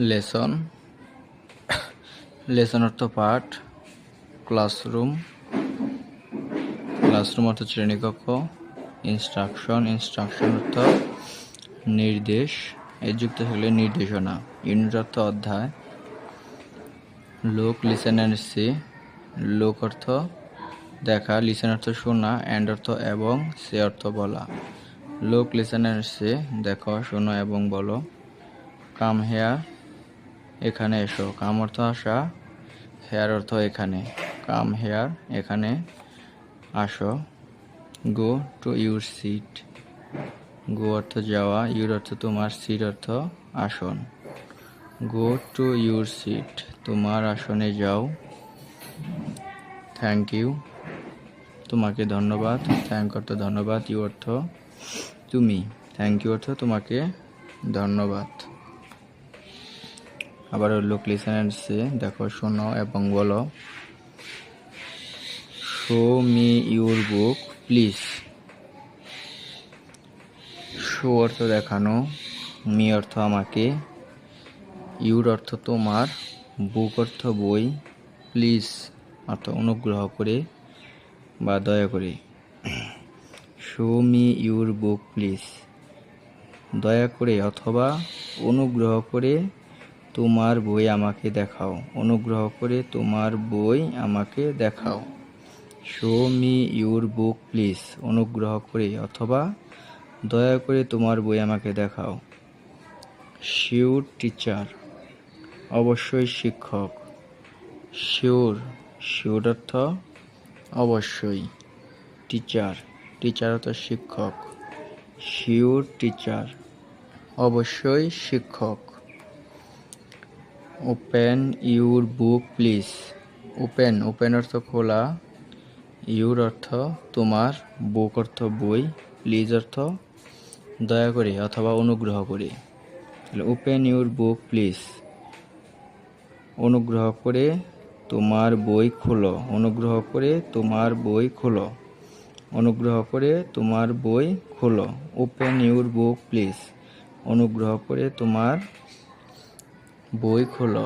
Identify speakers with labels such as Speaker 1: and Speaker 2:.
Speaker 1: Lesson, lesson অর্থ পাঠ। Classroom, classroom অর্থ শ্রেণীকক্ষ। ইনস্ট্রাকশন, ইনস্ট্রাকশন অর্থ নির্দেশ। এর যুক্ত হলে নির্দেশনা। ইউনিট অর্থ অধ্যায়। Look, listen and see. Look অর্থ দেখা, লিসেন অর্থ শোনা, অ্যান্ড অর্থ এবং, সে অর্থ বলা। লুক, লিসেন অ্যান্ড সি, দেখো, শোনো এবং বলো। কাম হেয়ার, এখানে এসো। কাম অর্থ আসা, হেয়ার অর্থ এখানে। কাম হেয়ার, এখানে আসো। গো টু ইউর সিট, গো অর্থ যাওয়া, ইউর অর্থ তোমার, সিট অর্থ আসন। গো টু ইউর সিট, তোমার আসনে যাও। থ্যাংক ইউ, তোমাকে ধন্যবাদ। থ্যাংক অর্থ ধন্যবাদ, ইউ অর্থ তুমি, থ্যাংক ইউ অর্থ তোমাকে ধন্যবাদ। আবার লুক, লিসেন অ্যান্ড সি, দেখো, শোনো এবং বলো। Show me your book please. Show অর্থ দেখানো, মি অর্থ আমাকে, ইউর অর্থ তোমার, বুক অর্থ বই, প্লিজ অর্থ অনুগ্রহ করে বা দয়া করে। Show me your book please, দয়া করে অথবা অনুগ্রহ করে তোমার বই আমাকে দেখাও। অনুগ্রহ করে তোমার বই আমাকে দেখাও। Show me your book please, অনুগ্রহ করে অথবা দয়া করে তোমার বই আমাকে দেখাও। শিওর টিচার, অবশ্যই শিক্ষক। শিওর, শিওর অর্থ অবশ্যই। টিচার, টিচার অর্থ শিক্ষক। শিওর টিচার, অবশ্যই শিক্ষক। Open your book please. Open, open অর্থ খোলা, ইউর অর্থ তোমার, বুক অর্থ বই, প্লিজ অর্থ দয়া করে অথবা অনুগ্রহ করে। ওপেন ইউর বুক প্লিজ, অনুগ্রহ করে তোমার বই খোলো। অনুগ্রহ করে তোমার বই খোলো। অনুগ্রহ করে তোমার বই খোলো। ওপেন ইউর বুক প্লিজ, অনুগ্রহ করে তোমার বই খোলো।